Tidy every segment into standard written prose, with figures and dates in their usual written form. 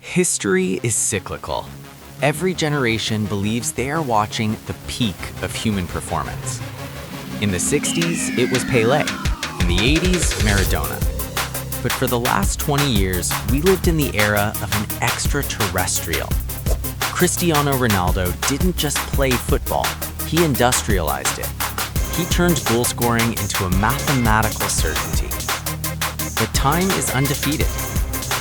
History is cyclical. Every generation believes they are watching the peak of human performance. In the 60s, it was Pelé. In the 80s, Maradona. But for the last 20 years, we lived in the era of an extraterrestrial. Cristiano Ronaldo didn't just play football, he industrialized it. He turned goal scoring into a mathematical certainty. But time is undefeated.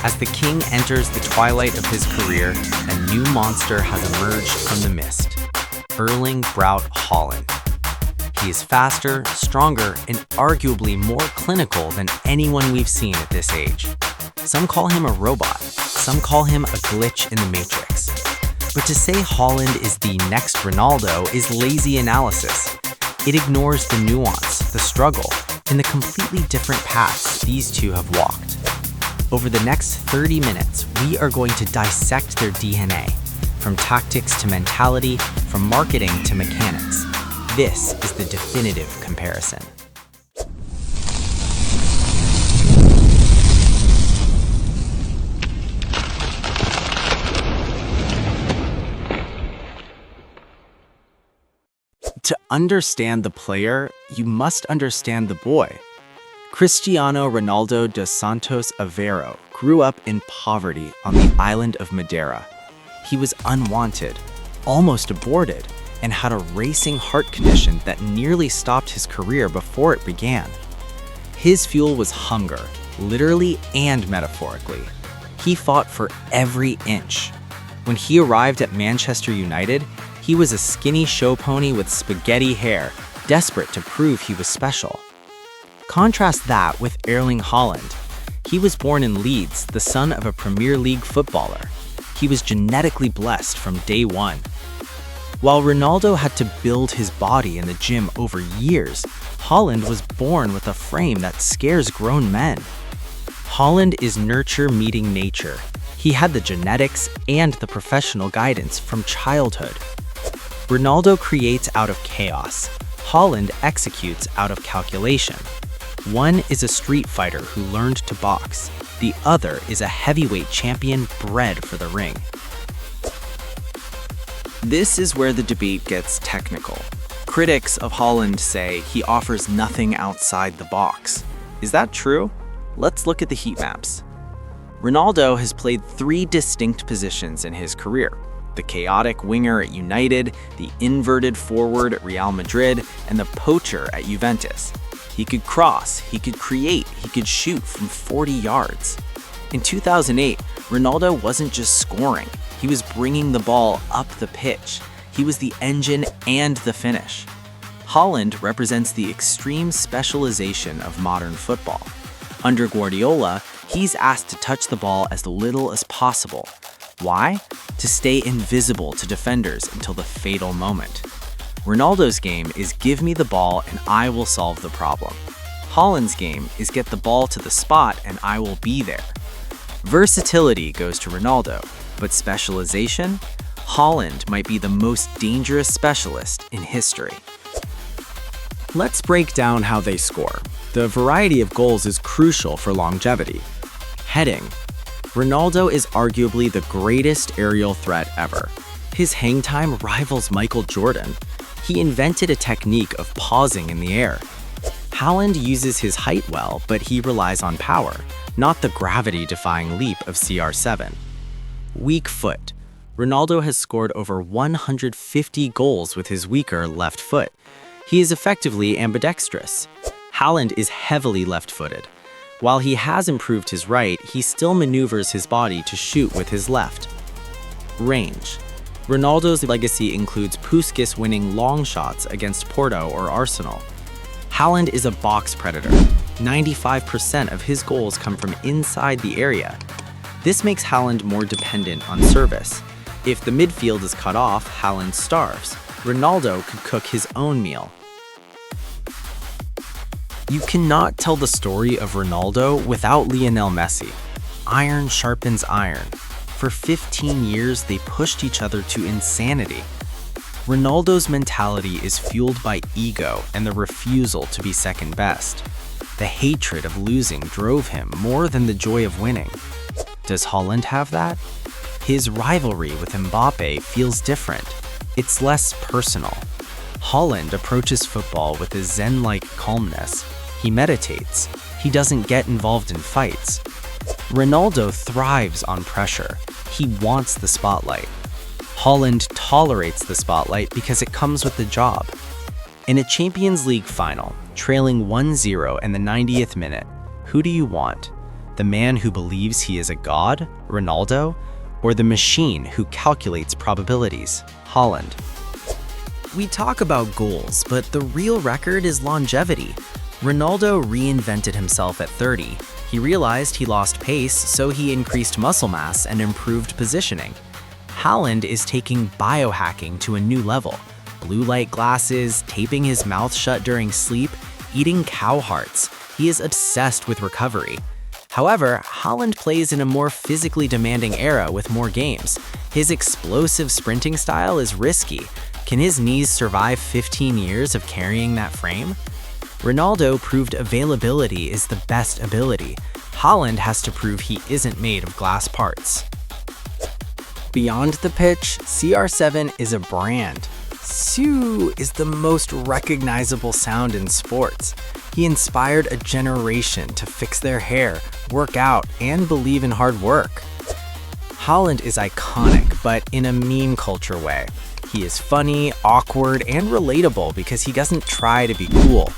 As the king enters the twilight of his career, a new monster has emerged from the mist. Erling Haaland. He is faster, stronger, and arguably more clinical than anyone we've seen at this age. Some call him a robot, some call him a glitch in the matrix. But to say Haaland is the next Ronaldo is lazy analysis. It ignores the nuance, the struggle, and the completely different paths these two have walked. Over the next 30 minutes, we are going to dissect their DNA, from tactics to mentality, from marketing to mechanics. This is the definitive comparison. To understand the player, you must understand the boy. Cristiano Ronaldo dos Santos Aveiro grew up in poverty on the island of Madeira. He was unwanted, almost aborted, and had a racing heart condition that nearly stopped his career before it began. His fuel was hunger, literally and metaphorically. He fought for every inch. When he arrived at Manchester United, he was a skinny show pony with spaghetti hair, desperate to prove he was special. Contrast that with Erling Haaland. He was born in Leeds, the son of a Premier League footballer. He was genetically blessed from day one. While Ronaldo had to build his body in the gym over years, Haaland was born with a frame that scares grown men. Haaland is nurture meeting nature. He had the genetics and the professional guidance from childhood. Ronaldo creates out of chaos. Haaland executes out of calculation. One is a street fighter who learned to box. The other is a heavyweight champion bred for the ring. This is where the debate gets technical. Critics of Haaland say he offers nothing outside the box. Is that true? Let's look at the heat maps. Ronaldo has played 3 distinct positions in his career: the chaotic winger at United, the inverted forward at Real Madrid, and the poacher at Juventus. He could cross, he could create, he could shoot from 40 yards. In 2008, Ronaldo wasn't just scoring, he was bringing the ball up the pitch. He was the engine and the finish. Haaland represents the extreme specialization of modern football. Under Guardiola, he's asked to touch the ball as little as possible. Why? To stay invisible to defenders until the fatal moment. Ronaldo's game is give me the ball and I will solve the problem. Haaland's game is get the ball to the spot and I will be there. Versatility goes to Ronaldo, but specialization? Haaland might be the most dangerous specialist in history. Let's break down how they score. The variety of goals is crucial for longevity. Heading. Ronaldo is arguably the greatest aerial threat ever. His hang time rivals Michael Jordan. He invented a technique of pausing in the air. Haaland uses his height well, but he relies on power, not the gravity-defying leap of CR7. Weak foot. Ronaldo has scored over 150 goals with his weaker left foot. He is effectively ambidextrous. Haaland is heavily left-footed. While he has improved his right, he still maneuvers his body to shoot with his left. Range. Ronaldo's legacy includes Puskas winning long shots against Porto or Arsenal. Haaland is a box predator. 95% of his goals come from inside the area. This makes Haaland more dependent on service. If the midfield is cut off, Haaland starves. Ronaldo could cook his own meal. You cannot tell the story of Ronaldo without Lionel Messi. Iron sharpens iron. For 15 years, they pushed each other to insanity. Ronaldo's mentality is fueled by ego and the refusal to be second best. The hatred of losing drove him more than the joy of winning. Does Haaland have that? His rivalry with Mbappe feels different. It's less personal. Haaland approaches football with a zen-like calmness. He meditates. He doesn't get involved in fights. Ronaldo thrives on pressure. He wants the spotlight. Haaland tolerates the spotlight because it comes with the job. In a Champions League final, trailing 1-0 in the 90th minute, who do you want? The man who believes he is a god, Ronaldo, or the machine who calculates probabilities, Haaland? We talk about goals, but the real record is longevity. Ronaldo reinvented himself at 30. He realized he lost pace, so he increased muscle mass and improved positioning. Haaland is taking biohacking to a new level. Blue light glasses, taping his mouth shut during sleep, eating cow hearts. He is obsessed with recovery. However, Haaland plays in a more physically demanding era with more games. His explosive sprinting style is risky. Can his knees survive 15 years of carrying that frame? Ronaldo proved availability is the best ability. Haaland has to prove he isn't made of glass parts. Beyond the pitch, CR7 is a brand. Sue is the most recognizable sound in sports. He inspired a generation to fix their hair, work out, and believe in hard work. Haaland is iconic, but in a meme culture way. He is funny, awkward, and relatable because he doesn't try to be cool.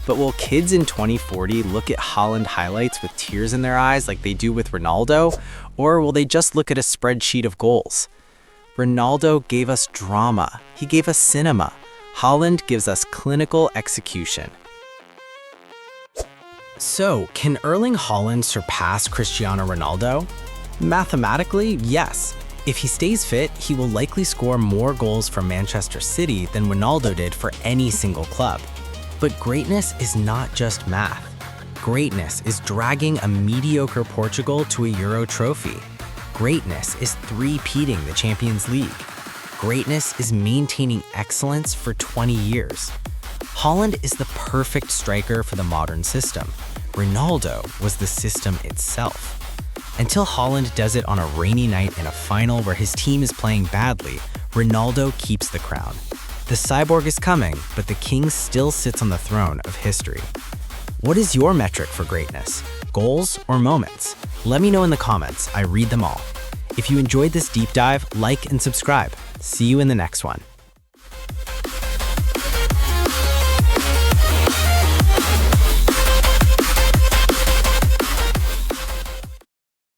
But will kids in 2040 look at Haaland highlights with tears in their eyes like they do with Ronaldo? Or will they just look at a spreadsheet of goals? Ronaldo gave us drama. He gave us cinema. Haaland gives us clinical execution. So, can Erling Haaland surpass Cristiano Ronaldo? Mathematically, yes. If he stays fit, he will likely score more goals for Manchester City than Ronaldo did for any single club. But greatness is not just math. Greatness is dragging a mediocre Portugal to a Euro trophy. Greatness is three-peating the Champions League. Greatness is maintaining excellence for 20 years. Haaland is the perfect striker for the modern system. Ronaldo was the system itself. Until Haaland does it on a rainy night in a final where his team is playing badly, Ronaldo keeps the crown. The Cyborg is coming, but the king still sits on the throne of history. What is your metric for greatness? Goals or moments? Let me know in the comments. I read them all. If you enjoyed this deep dive, like and subscribe. See you in the next one.